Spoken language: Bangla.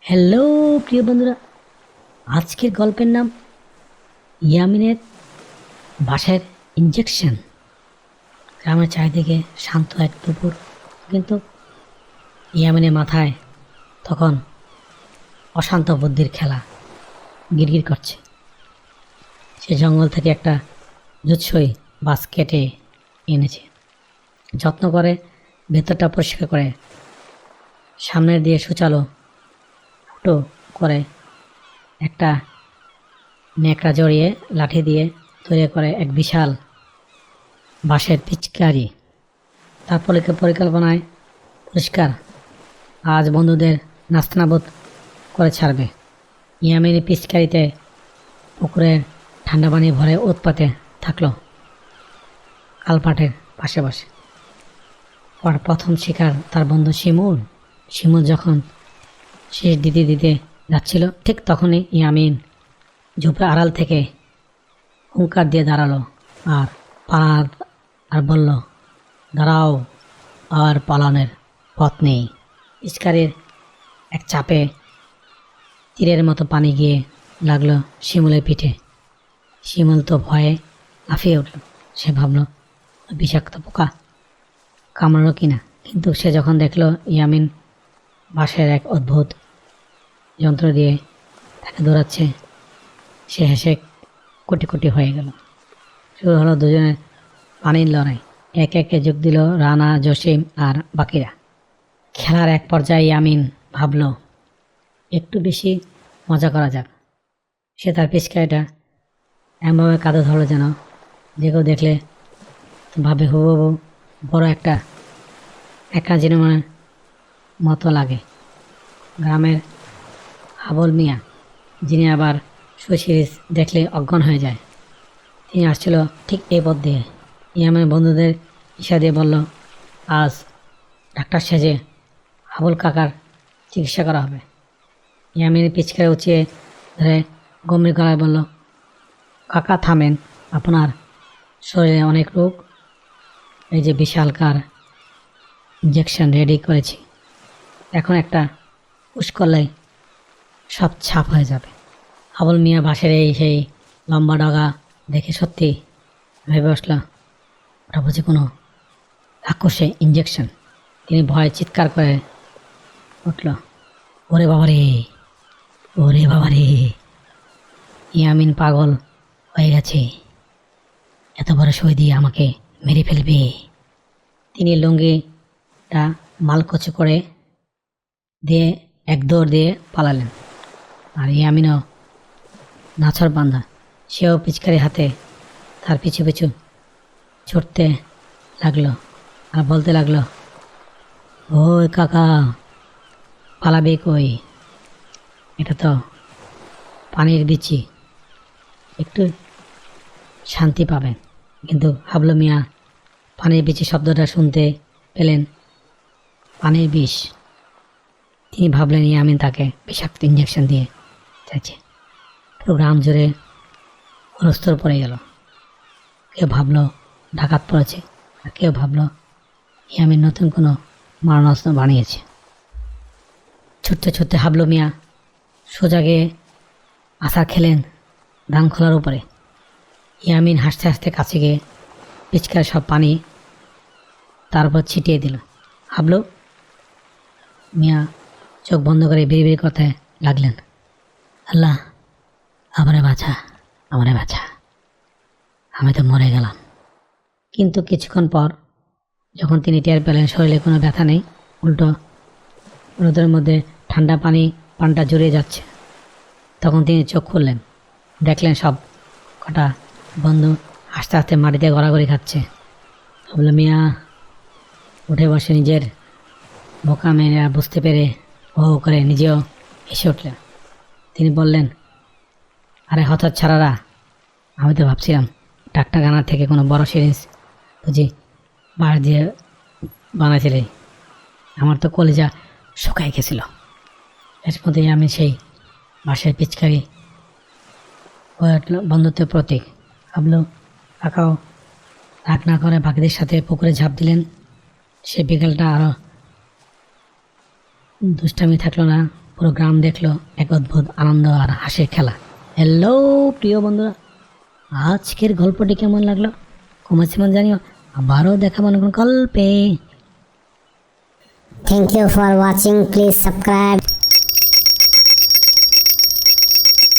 হ্যালো প্রিয় বন্ধুরা, আজকের গল্পের নাম ইয়ামিনের বাসার ইঞ্জেকশন। গ্রামের চারিদিকে শান্ত এক দুপুর, কিন্তু ইয়ামিনের মাথায় তখন অশান্ত বুদ্ধির খেলা গিরগির করছে। সে জঙ্গল থেকে একটা জুৎসই বাস কেটে এনেছে, যত্ন করে ভেতরটা পরিষ্কার করে সামনের দিয়ে সুচালো ফুটো করে একটা ন্যাকড়া জড়িয়ে লাঠি দিয়ে তৈরি করে এক বিশাল বাঁশের পিচকারি। তার পরিকল্পনায় পরিষ্কার আজ বন্ধুদের নাস্তানাবুদ করে ছাড়বে। ইয়ামিনী পিচকারিতে পুকুরের ঠান্ডা পানি ভরে উৎপাতে থাকলো কালপাটের পাশে বসে। প্রথম শিকার তার বন্ধু শিমুল যখন শেষ দিতে যাচ্ছিল, ঠিক তখনই ইয়ামিন ঝোপের আড়াল থেকে হুঙ্কার দিয়ে দাঁড়ালো আর বলল, দাঁড়াও, আর পালানোর পথ নেই। পিচকারির এক চাপে তীরের মতো পানি গিয়ে লাগলো শিমুলের পিঠে। শিমুল তো ভয়ে লাফিয়ে উঠল। সে ভাবল বিষাক্ত পোকা কামড়ালো কিনা, কিন্তু সে যখন দেখলো ইয়ামিন বাঁশের এক অদ্ভুত যন্ত্র দিয়ে তাকে দৌড়াচ্ছে, সে হেসে কোটি কোটি হয়ে গেল। শুরু হলো দুজনের পানির লড়াই। একে একে যোগ দিল রানা, জসিম আর বাকিরা। খেলার এক পর্যায়ে ইয়ামিন ভাবল একটু বেশি মজা করা যাক। সে তার পিচকারিটা এমনভাবে কাঁধে ধরলো যেন যে কেউ দেখলে ভাবে হুবহু বড় একটা জিনিসের মতো লাগে। গ্রামের হাবল মিয়া, যিনি আবার সুইচ দেখলে অজ্ঞান হয়ে যায়, তিনি আসছিল ঠিক এই পথ দিয়ে। ইয়ামের বন্ধুদের ইশা দিয়ে বলল, আজ ডাক্তার সেজে হাবুল কাকার চিকিৎসা করা হবে। ইয়ামিন পিচকারে উঁচিয়ে ধরে গম্ভীর গলায় বলল, কাকা থামেন, আপনার শরীরে অনেক রোগ, এই যে বিশালকার ইঞ্জেকশন রেডি করেছি, এখন একটা পুশ করলেই সব ছাপ হয়ে যাবে। হাবল মিয়া বাঁশের সেই লম্বা ডগা দেখে সত্যি ভেবে বসল, ওটা বুঝি কোনো রাক্ষসে ইঞ্জেকশন। তিনি ভয়ে চিৎকার করে উঠল, ওরে বাবারে, ওরে বাবারে, ইয়ামিন পাগল হয়ে গেছে, এত বড় সই দিয়ে আমাকে মেরে ফেলবে। তিনি লুঙ্গিটা মালকোচে করে দিয়ে এক দৌড় দিয়ে পালালেন। আর ইয়ামিনও নাছর বান্ধা, সেও পিচকারি হাতে তার পিছু পিছু ছুটতে লাগলো আর বলতে লাগলো, ওই কাকা, পালাবে কই, এটা তো পানির বিচি, একটু শান্তি পাবেন। কিন্তু হাবলু মিয়া পানির বিচি শব্দটা শুনতে পেলেন পানির বিষ। তিনি ভাবলেন ইয়ামিন তাকে বিষাক্ত ইঞ্জেকশন দিয়ে চাইছে। পুরো গ্রাম জুড়ে হুলস্থুল পড়ে গেল। কেউ ভাবলো ডাকাত পড়েছে, আর কেউ ভাবলো ইয়ামিন নতুন কোনো মারণাস্ত্র বানিয়েছে। ছুটতে ছুটতে হাবলু মিয়া সোজা গিয়ে আছাড় খেলেন ধান খোলার উপরে। ইয়ামিন হাসতে হাসতে কাছে গিয়ে পিচকার সব পানি তার উপর ছিটিয়ে দিল। হাবলু মিয়া চোখ বন্ধ করে বিড়বিড় করতে লাগলেন, আল্লাহ, আমারে বাঁচা, আমারে বাঁচা, আমি তো মরে গেলাম। কিন্তু কিছুক্ষণ পর যখন তিনি টের পেলেন শরীরে কোনো ব্যথা নেই, উল্টো রোদের মধ্যে ঠান্ডা পানটা জড়িয়ে যাচ্ছে, তখন তিনি চোখ খুললেন। দেখলেন সব কটা বন্ধু আস্তে আস্তে মাটিতে গড়াগড়ি খাচ্ছে। হাবলু মিয়া উঠে বসে নিজের বোকা মেয়েরা বুঝতে পেরে হো করে নিজেও হেসে উঠলেন। তিনি বললেন, আরে হঠাৎ ছাড়ারা, আমি তো ভাবছিলাম ডাক্তারখানা থেকে কোনো বড় সিরিঞ্জ বুঝি বার দিয়ে বানাইছিলে, আমার তো কলিজা শুকাই গেছিল। এর মধ্যেই আমি সেই বাঁশের পিচকারি বন্ধুত্বের প্রতীক। হাবলু কাকাও রাগ না করে বাকিদের সাথে পুকুরে ঝাঁপ দিলেন। সে বিকেলটা আরও দুষ্টামি থাকলো না। পুরো গ্রাম দেখলো এক অদ্ভুত আনন্দ আর হাসির খেলা। হ্যালো প্রিয় বন্ধুরা, আজকের গল্পটি কেমন লাগলো কমেন্টে জানিও। আবারও দেখাবো নতুন গল্পে। Thank you for watching. Please subscribe.